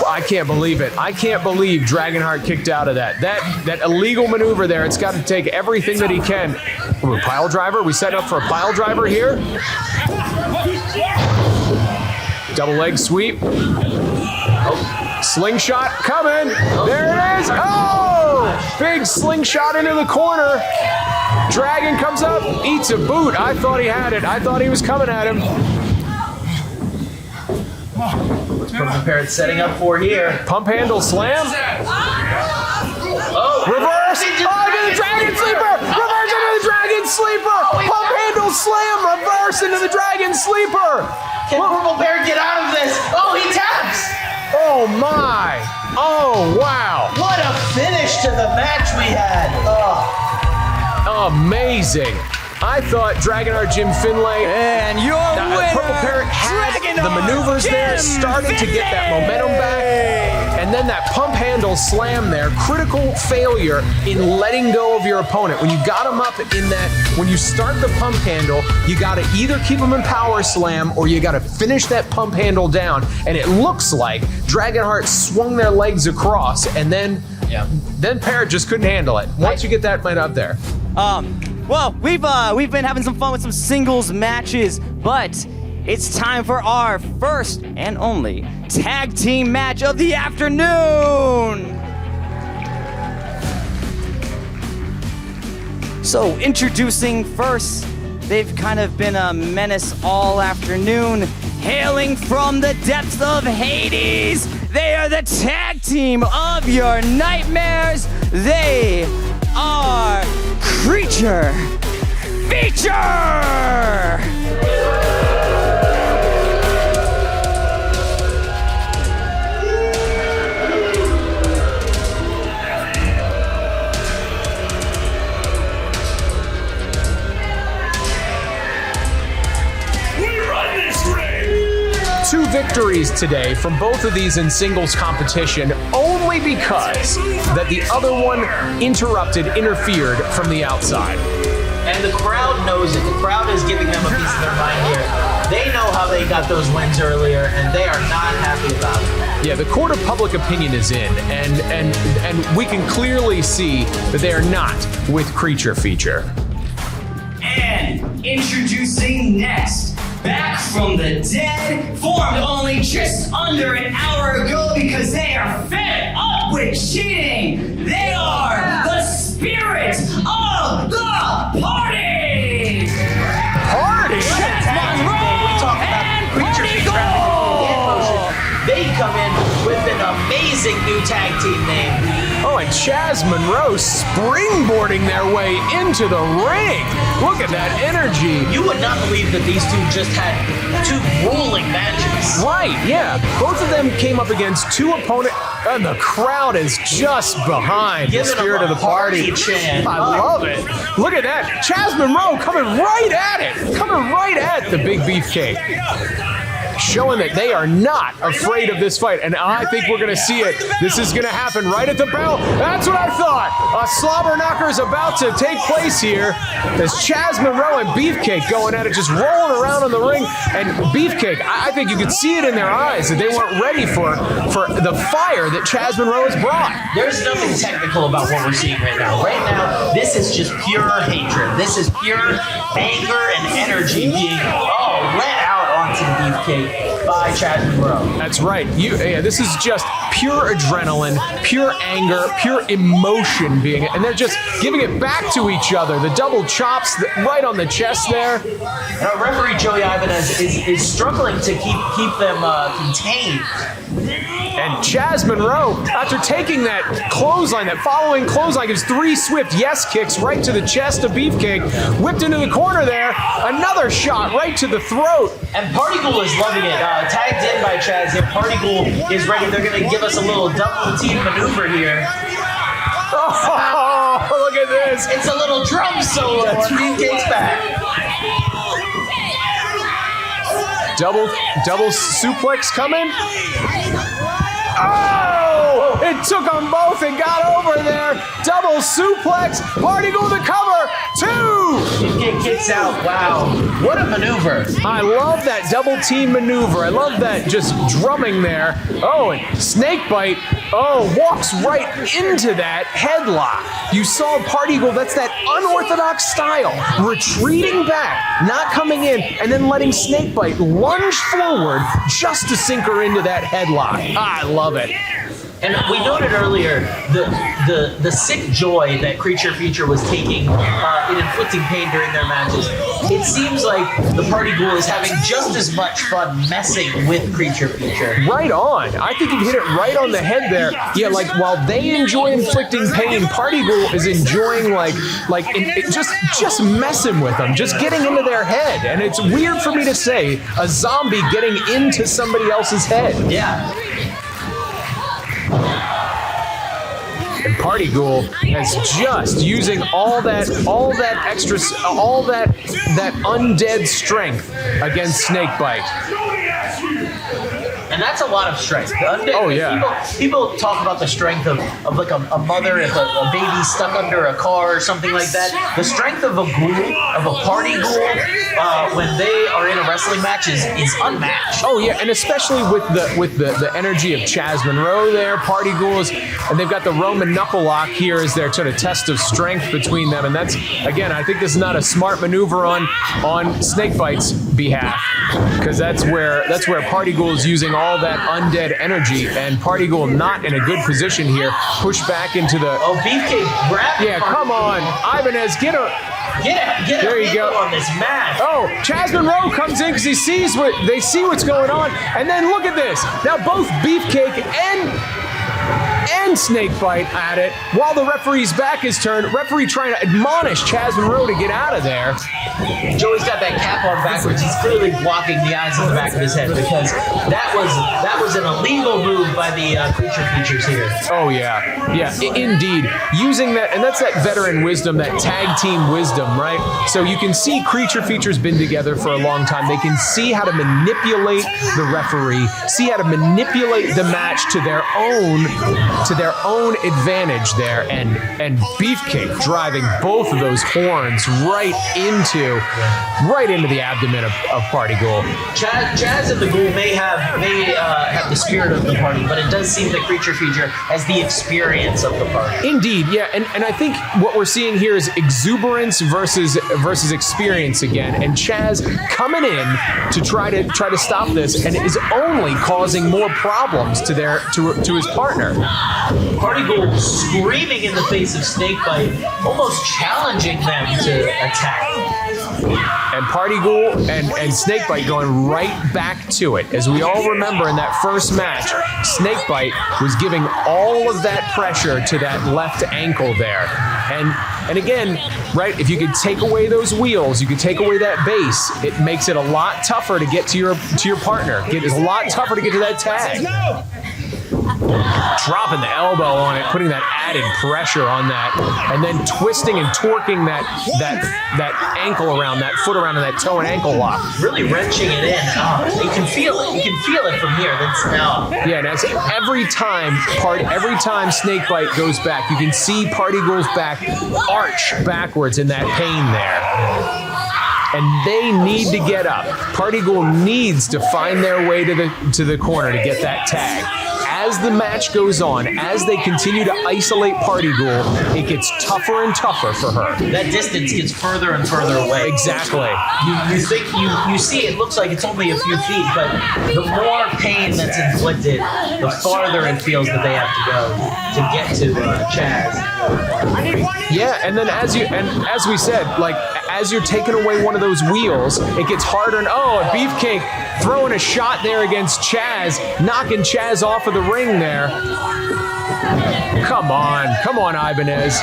one. I can't believe it. I can't believe Dragonheart kicked out of that. That illegal maneuver there. It's got to take everything that he can. Ooh, a pile driver. We set up for a pile driver here. Double leg sweep. Oh. Slingshot coming. There it is. Oh! Big slingshot into the corner. Dragon comes up, eats a boot. I thought he had it. I thought he was coming at him. What's Purple Parrot setting up for here? Pump handle slam. Oh, Reverse. Oh, into the Dragon Sleeper. Reverse into the Dragon Sleeper. Pump handle slam. Reverse into the Dragon Sleeper. Can Purple Parrot get out of this? Oh, he taps! Oh my! Oh wow! What a finish to the match we had! Oh. Amazing! I thought Dragonheart Jim Finlay And your winner, Purple Parrot had the maneuvers there, starting to get that momentum back, and then that pump handle slam there, critical failure in letting go of your opponent. When you got him up in that, when you start the pump handle, you got to either keep him in power slam or you got to finish that pump handle down. And it looks like Dragonheart swung their legs across, and then Parrot just couldn't handle it. Once you get that man up there. Well, we've been having some fun with some singles matches, but it's time for our first and only tag team match of the afternoon. So, introducing first, they've kind of been a menace all afternoon, hailing from the depths of Hades. They are the tag team of your nightmares. They are Creature Feature! We run this ring! 2 victories today from both of these in singles competition, only because that the other one interfered from the outside. And the crowd knows it. The crowd is giving them a piece of their mind here. They know how they got those wins earlier, and they are not happy about it. Yeah, the court of public opinion is in, and we can clearly see that they are not with Creature Feature. And introducing next, back from the dead, formed only just under an hour ago because they are fed up with cheating. They are the spirit of the party. Party! They come in with an amazing new tag team name. Oh, and Chaz Monroe springboarding their way into the ring. Look at that energy. You would not believe that these two just had two grueling matches. Right, yeah. Both of them came up against two opponents, and the crowd is just behind the Giving spirit them of a the party. party chant. I love it. Look at that. Chaz Monroe coming right at it. Coming right at the Big Beefcake. Showing that they are not afraid of this fight. And I think we're going to see it. This is going to happen right at the bell. That's what I thought. A slobber knocker is about to take place here. There's Chaz Monroe and Beefcake going at it, just rolling around in the ring. And Beefcake, I think you could see it in their eyes that they weren't ready for the fire that Chaz Monroe has brought. There's nothing technical about what we're seeing right now. Right now, this is just pure hatred. This is pure anger and energy being let out onto the Beefcake by Chaz Monroe. That's right. This is just pure adrenaline, pure anger, pure emotion and they're just giving it back to each other. The double chops right on the chest there. Now, referee Joey Ibanez is struggling to keep them contained. And Chaz Monroe, after taking that clothesline, that following clothesline, gives 3 swift yes kicks right to the chest of Beefcake. Whipped into the corner there. Another shot right to the throat. And Party Ghoul is loving it. Tagged in by Chaz, and Party Ghoul is ready. They're going to give us a little double team maneuver here. Oh, look at this. It's a little drum solo on Beefcake's back. Double suplex coming. Oh! It took them both and got over there. Double suplex. Party Ghoul the cover. 2. Beefcake kicks out. Wow. What a maneuver. I love that double team maneuver. I love that just drumming there. Oh, and Snakebite, walks right into that headlock. You saw Party Ghoul, that's that unorthodox style. Retreating back, not coming in, and then letting Snakebite lunge forward just to sink her into that headlock. I love it. And we noted earlier the sick joy that Creature Feature was taking in inflicting pain during their matches. It seems like the Party Ghoul is having just as much fun messing with Creature Feature. Right on. I think you hit it right on the head there. Yeah, like while they enjoy inflicting pain, Party Ghoul is enjoying just messing with them, just getting into their head. And it's weird for me to say a zombie getting into somebody else's head. Yeah. And Party Ghoul is just using all that undead strength against Snakebite. And that's a lot of strength. People talk about the strength of like a mother if a baby's stuck under a car or something like that. The strength of a ghoul, of a Party Ghoul, when they are in a wrestling match is unmatched. Oh yeah, and especially with the energy of Chaz Monroe there, Party Ghouls, and they've got the Roman knuckle lock here as their sort of test of strength between them. And that's, again, I think this is not a smart maneuver on Snakebite's behalf, because that's where Party Ghoul is using all that undead energy, and Party Ghoul not in a good position here. Push back into the. Oh, Beefcake grab. Yeah, come on, Ibanez, get her. Get there you go on this match. Oh, Chaz Monroe comes in because they see what's going on, and then look at this. Now both Beefcake and Snakebite at it while the referee's back is turned. Referee trying to admonish Chaz Monroe to get out of there. Joey's got that cap on backwards. He's clearly blocking the eyes in the back of his head because that was an illegal move by the Creature Features here. Oh yeah, indeed. Using that, and that's that veteran wisdom, that tag team wisdom, right? So you can see Creature Features been together for a long time. They can see how to manipulate the referee, see how to manipulate the match to their own to their own advantage there, and Beefcake driving both of those horns right into the abdomen of Party Ghoul. Chaz and the Ghoul may have the spirit of the party, but it does seem that Creature Feature has the experience of the party. Indeed, yeah, and I think what we're seeing here is exuberance versus experience again, and Chaz coming in to try to stop this, and is only causing more problems to his partner. Party Ghoul screaming in the face of Snakebite, almost challenging them to attack. And Party Ghoul and Snakebite going right back to it. As we all remember in that first match, Snakebite was giving all of that pressure to that left ankle there. And again, right, if you could take away those wheels, you could take away that base, it makes it a lot tougher to get to your partner. It's a lot tougher to get to that tag. Dropping the elbow on it, putting that added pressure on that, and then twisting and torquing that ankle around, that foot around, and that toe and ankle lock. Really wrenching it in. You can feel it. You can feel it from here. Yeah, and that's every time Snakebite goes back, you can see Party Ghoul's back arch backwards in that pain there. And they need to get up. Party Ghoul needs to find their way to the corner to get that tag. As the match goes on, as they continue to isolate Party Ghoul, it gets tougher and tougher for her. That distance gets further and further away. Exactly. You see it looks like it's only a few feet, but the more pain that's inflicted, the farther it feels that they have to go to get to Chaz. Yeah, and then as we said, like as you're taking away one of those wheels, it gets harder. And Beefcake throwing a shot there against Chaz, knocking Chaz off of the ring there. Come on, Ibanez.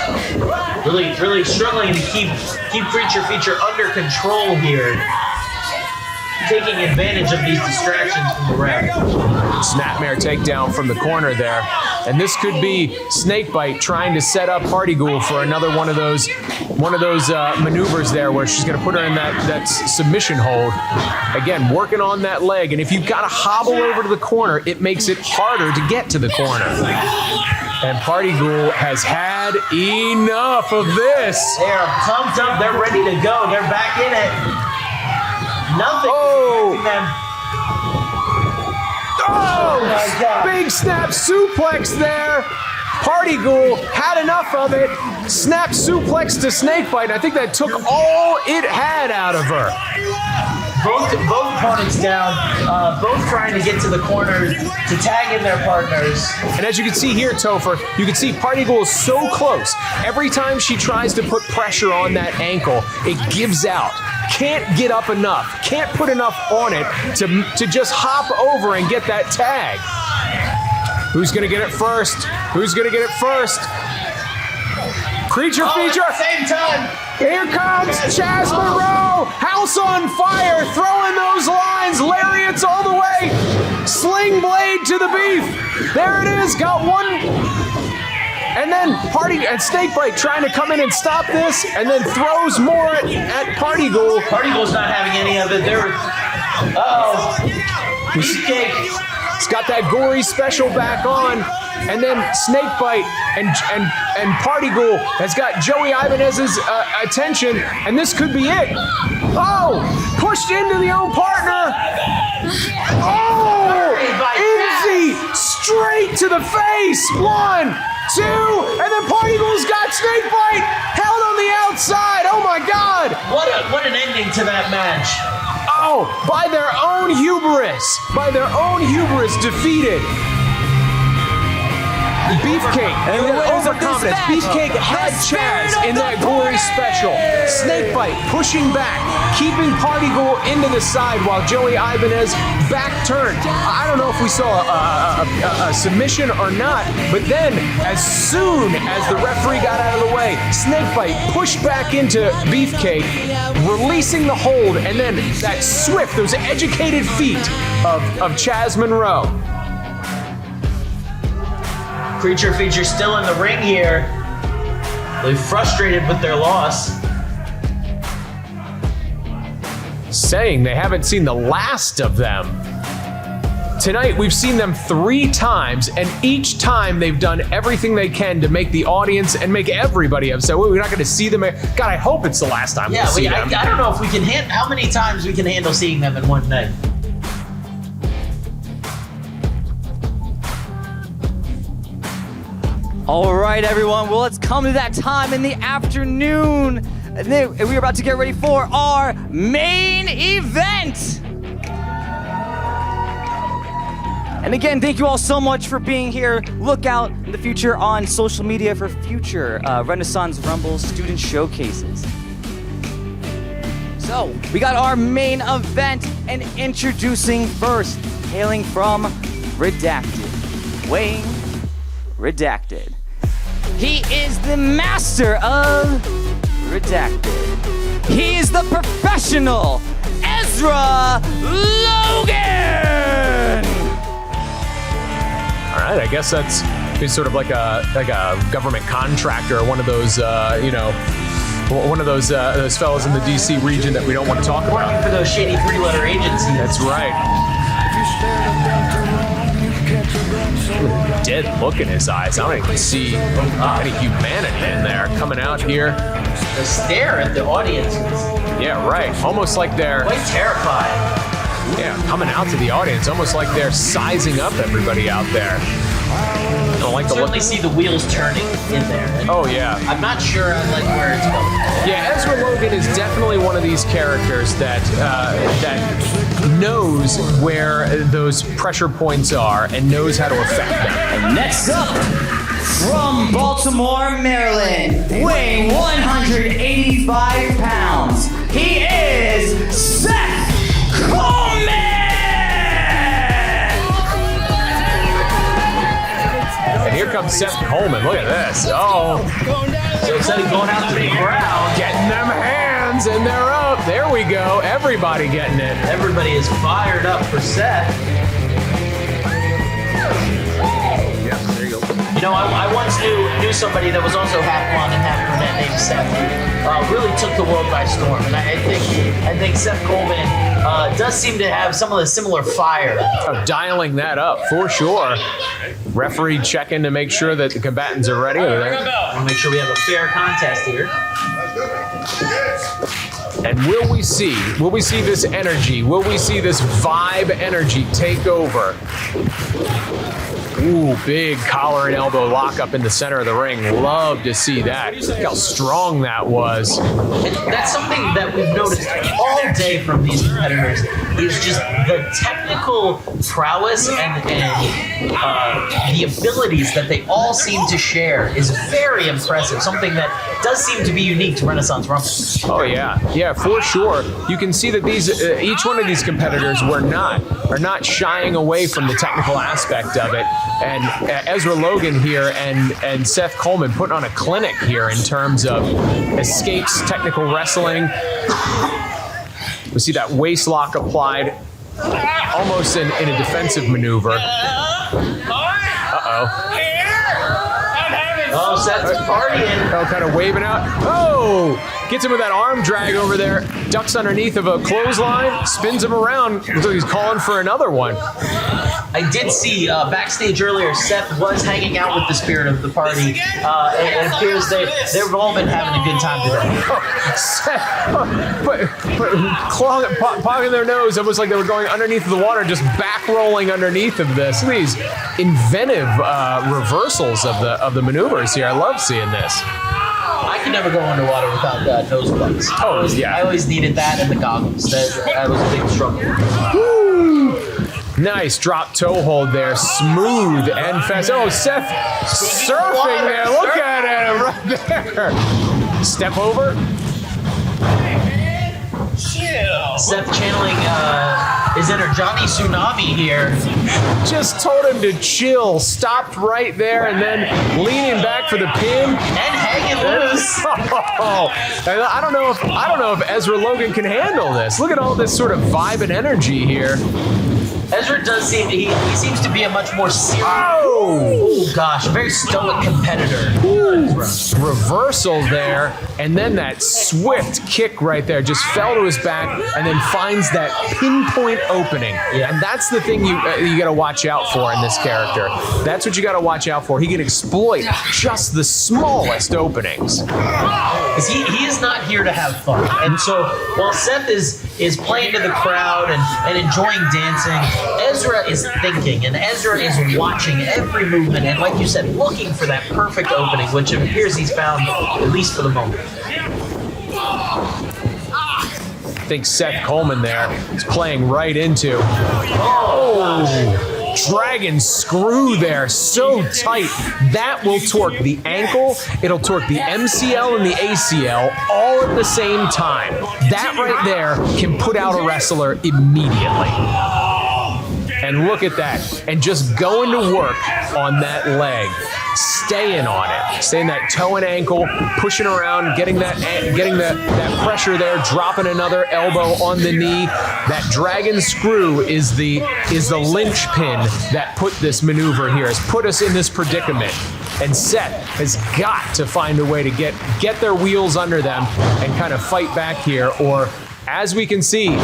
Really struggling to keep Creature Feature under control here. Taking advantage of these distractions from the ref. Snapmare takedown from the corner there. And this could be Snakebite trying to set up Party Ghoul for another one of those maneuvers there where she's going to put her in that submission hold. Again, working on that leg. And if you've got to hobble over to the corner, it makes it harder to get to the corner. And Party Ghoul has had enough of this. They're pumped up. They're ready to go. They're back in it. Nothing. Them. Oh my God. Big snap suplex there. Party Ghoul had enough of it. Snap suplex to Snakebite. I think that took all it had out of her. Both opponents down, both trying to get to the corner to tag in their partners. And as you can see here, Topher, you can see Party Ghoul is so close. Every time she tries to put pressure on that ankle, it gives out. Can't get up enough. Can't put enough on it to just hop over and get that tag. Who's gonna get it first? Creature Feature. At the same time. Here comes Chaz Monroe. House on fire. Throwing those lines. Lariats all the way. Sling blade to the beef. There it is. Got one. And then Snakebite trying to come in and stop this, and then throws more at Party Ghoul. Party Ghoul's not having any of it. Beefcake. It's got that gory special back on. And then Snakebite and Party Ghoul has got Joey Ibanez's attention, and this could be it. Oh, pushed into the own partner. Oh, Izzy straight to the face. 1, 2, and then Party Ghoul's got Snakebite held on the outside. Oh my God. What an ending to that match. Oh, by their own hubris defeated. Beefcake and then overconfidence. Beefcake had Chaz in that gory special. Snakebite pushing back, keeping Party Ghoul into the side while Joey Ibanez back turned. I don't know if we saw a submission or not, but then as soon as the referee got out of the way, Snakebite pushed back into Beefcake, releasing the hold, and then that swift, those educated feet of Chaz Monroe. Creature Feature still in the ring here. They're frustrated with their loss. Saying they haven't seen the last of them. Tonight, we've seen them 3 times, and each time they've done everything they can to make the audience and make everybody upset. We're not going to see them. God, I hope it's the last time Yeah, we'll see them. I don't know if we can how many times we can handle seeing them in one night. All right, everyone. Well, it's come to that time in the afternoon. And we're about to get ready for our main event. And again, thank you all so much for being here. Look out in the future on social media for future Renaissance Rumble student showcases. So, we got our main event, and introducing first, hailing from Redacted, weighing Redacted. He is the master of Redacted. He is the professional Ezra Logan! All right, I guess he's sort of like a government contractor, one of those, one of those fellows in the DC region that we don't want to talk Working about. for those shady 3-letter agencies. That's right. Dead look in his eyes. I don't even see any humanity in there coming out here. The stare at the audience. Yeah, right. Almost like they're Quite terrifying. coming out to the audience, almost like they're sizing up everybody out there. I don't like the look. Certainly see the wheels turning in there. And Oh yeah. I'm not sure I like where it's going. Yeah, Ezra Logan is definitely one of these characters that knows where those pressure points are and knows how to affect them. And next up, from Baltimore, Maryland, weighing 185 pounds, he is Seth Coleman! And here comes Seth Coleman. Look at this. Oh, So instead of going out to the crowd, getting them hands, and they're up. There we go. Everybody getting it. everybody is fired up for Seth. Yeah, there you go. You know, I once knew somebody that was also half blonde and half brunette named Seth. Really took the world by storm, and I think Seth Coleman does seem to have some of the similar fire. Oh, dialing that up for sure. Referee checking to make sure that the combatants are ready. Over there. I want to make sure we have a fair contest here. And will we see this energy? Will we see this vibe energy take over? Ooh, big collar and elbow lock up in the center of the ring. Love to see that. Look how strong that was. And that's something that we've noticed all day from these competitors is just the technical prowess and the abilities that they all seem to share is very impressive. Something that does seem to be unique to Renaissance Rumble. Oh yeah, for sure. You can see that these each one of these competitors are not shying away from the technical aspect of it. And Ezra Logan here and Seth Coleman putting on a clinic here in terms of escapes, technical wrestling. We see that waist lock applied, almost in a defensive maneuver. Uh-oh. Oh, Seth's partying. Oh, kind of waving out. Oh! Gets him with that arm drag over there. Ducks underneath of a clothesline. Spins him around. Looks like he's calling for another one. I did see backstage earlier, Seth was hanging out with the spirit of the party. And it appears they've all been having a good time today. But pogging their nose, almost like they were going underneath the water, just back rolling underneath of this. Look at these inventive reversals of the maneuvers here. I love seeing this. I could never go underwater without nose plugs. Oh, yeah. I always needed that and the goggles. That was a big struggle. Nice drop toe hold there, smooth and fast. Oh, Seth surfing there. Look at him right there. Step over. Seth channeling his inner Johnny Tsunami here. Just told him to chill. Stopped right there and then leaning back for the pin. And hanging loose. Oh, I don't know if Ezra Logan can handle this. Look at all this sort of vibe and energy here. Ezra does seem he seems to be a much more serious. Oh! Gosh, very stoic competitor. Reversal there, and then that swift kick right there just fell to his back, and then finds that pinpoint opening. Yeah. And that's the thing you got to watch out for in this character. That's what you got to watch out for. He can exploit just the smallest openings. Because he is not here to have fun. And so while Seth is playing to the crowd and enjoying dancing, Ezra is thinking, and Ezra is watching every movement, and like you said, looking for that perfect opening, which it appears he's found, at least for the moment. I think Seth Coleman there is playing right into. Oh, dragon screw there, so tight. That will torque the ankle, it'll torque the MCL and the ACL all at the same time. That right there can put out a wrestler immediately. And look at that. And just going to work on that leg. Staying on it. Staying that toe and ankle, pushing around, getting that pressure there, dropping another elbow on the knee. That dragon screw is the linchpin that put this maneuver here, has put us in this predicament. And Seth has got to find a way to get their wheels under them and kind of fight back here, or as we can see,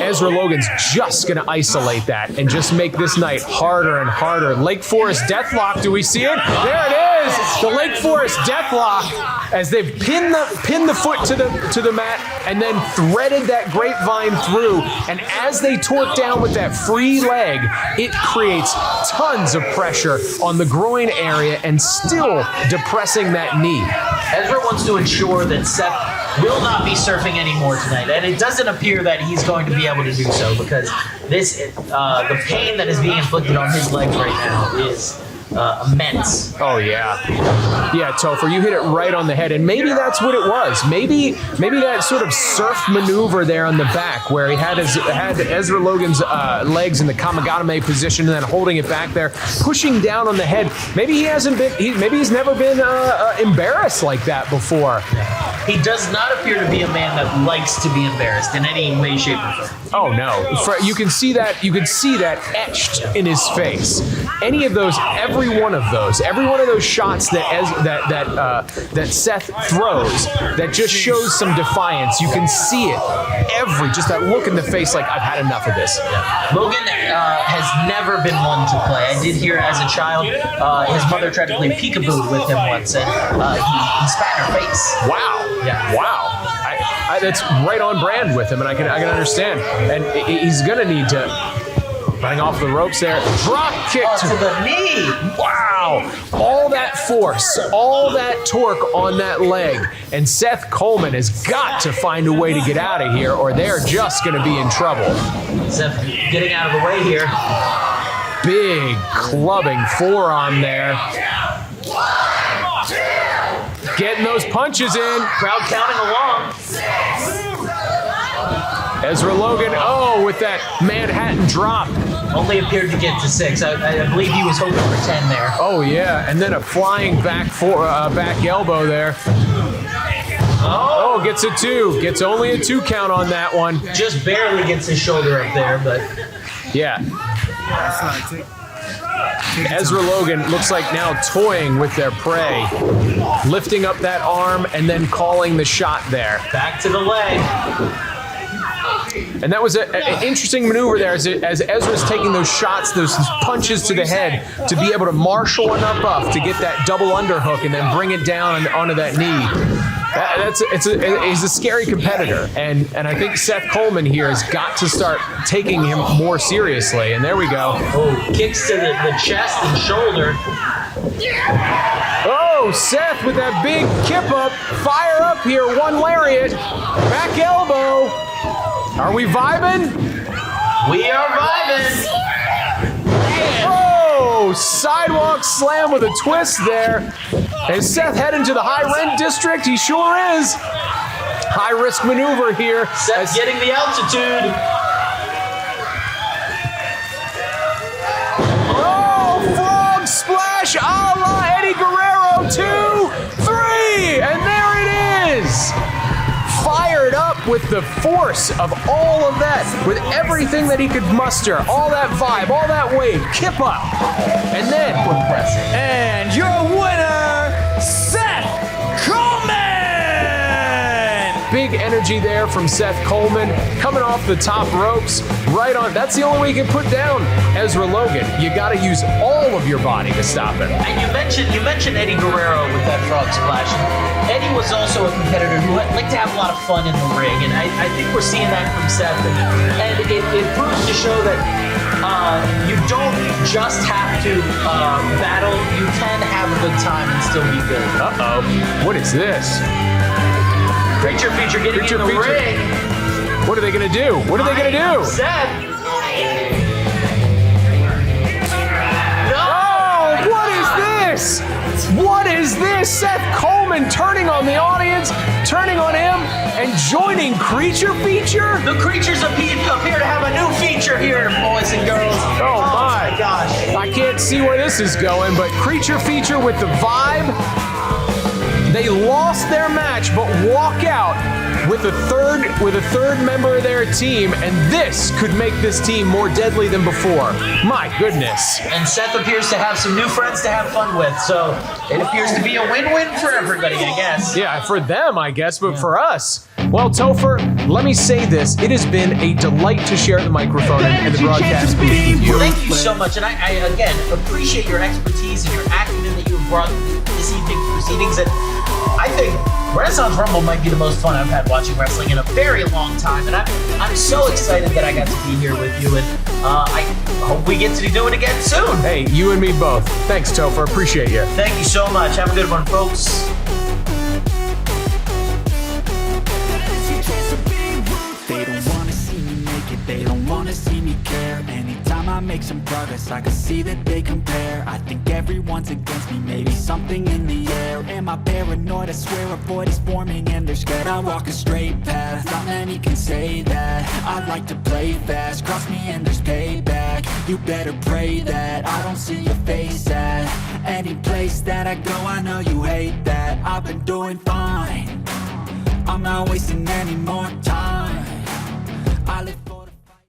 Ezra Logan's just going to isolate that and just make this night harder and harder. Lake Forest Deathlock, do we see it? There it is! The Lake Forest Deathlock, as they've pinned the foot to the mat and then threaded that grapevine through. And as they torque down with that free leg, it creates tons of pressure on the groin area and still depressing that knee. Ezra wants to ensure that Seth will not be surfing anymore tonight, and it doesn't appear that he's going to be able to do so, because the pain that is being inflicted on his legs right now is immense. Oh yeah, Topher, you hit it right on the head, and maybe that's what it was. Maybe that sort of surf maneuver there on the back, where he had Ezra Logan's legs in the Kamagatame position, and then holding it back there, pushing down on the head. Maybe he's never been embarrassed like that before. He does not appear to be a man that likes to be embarrassed in any way, shape, or form. Oh no! You can see that. You can see that etched in his face. Every one of those shots that Seth throws, that just shows some defiance. You can see it. Just that look in the face, like I've had enough of this. Yeah. Logan has never been one to play. I did hear as a child, his mother tried to play peekaboo with him once, and he spat in her face. Wow! Yeah. Wow! That's right on brand with him, and I can understand. And he's gonna need to running off the ropes there. Drop kick to the knee. Wow! All that force, all that torque on that leg, and Seth Coleman has got to find a way to get out of here, or they're just gonna be in trouble. Seth getting out of the way here. Big clubbing forearm there. Getting those punches in. Crowd counting along. Ezra Logan, with that Manhattan drop. Only appeared to get to 6. I believe he was hoping for 10 there. Oh yeah, and then a flying back elbow there. Oh, gets a 2. Gets only a 2 count on that one. Just barely gets his shoulder up there, but yeah. Ezra Logan looks like now toying with their prey, lifting up that arm and then calling the shot there. Back to the leg. And that was an interesting maneuver there as Ezra's taking those shots, those punches to the head, to be able to marshal enough up to get that double underhook and then bring it down onto that knee. He's a scary competitor, and I think Seth Coleman here has got to start taking him more seriously. And there we go. Oh, kicks to the chest and shoulder. Oh, Seth with that big kip up, fire up here, one lariat, back elbow. Are we vibing? We are vibing. Oh, sidewalk slam with a twist there. Is Seth heading to the high rent district? He sure is. High risk maneuver here. Seth getting the altitude. Oh, frog splash a la Eddie Guerrero. 2, 3, and there it is. Fired up with the force of all of that, with everything that he could muster, all that vibe, all that wave, Kip up. And then, And your winner, Seth Coleman! big energy there from Seth Coleman, coming off the top ropes, right on. That's the only way you can put down Ezra Logan. You got to use all of your body to stop him. And you mentioned Eddie Guerrero with that frog splash. And Eddie was also a competitor who liked to have a lot of fun in the ring, and I think we're seeing that from Seth. And it proves to show that you don't just have to battle; you can have a good time and still be good. Uh-oh. What is this? Creature feature getting Creature in the feature. ring. What are they going to do? What are they going to do? Seth. Oh, what is this? What is this? Seth Coleman turning on the audience, turning on him, and joining Creature Feature? The creatures appear to have a new feature here, boys and girls. Oh my gosh. I can't see where this is going, but Creature Feature with the vibe. They lost their match, but walk out with a third member of their team, and this could make this team more deadly than before. My goodness. And Seth appears to have some new friends to have fun with, so it appears to be a win-win for everybody, I guess. Yeah, for them, I guess, but for us. Well, Topher, let me say this. It has been a delight to share the microphone and the broadcast booth with you. Thank you so much, and I again appreciate your expertise and your acumen that you have brought this evening's proceedings. And I think Renaissance Rumble might be the most fun I've had watching wrestling in a very long time, and I'm so excited that I got to be here with you, and I hope we get to do it again soon. Hey, you and me both. Thanks, Topher. Appreciate you. Thank you so much. Have a good one, folks. They don't wanna see me make it, they don't wanna see me care. Anytime I make some progress, I can see that they compare. I think everyone's against me, maybe something in the air. Am I paranoid? I swear a void is forming and they're scared I walk a straight path. Not many can say that. I like to play fast, cross me and there's payback. You better pray that I don't see your face at any place that I go. I know you hate that. I've been doing fine, I'm not wasting any more time. I live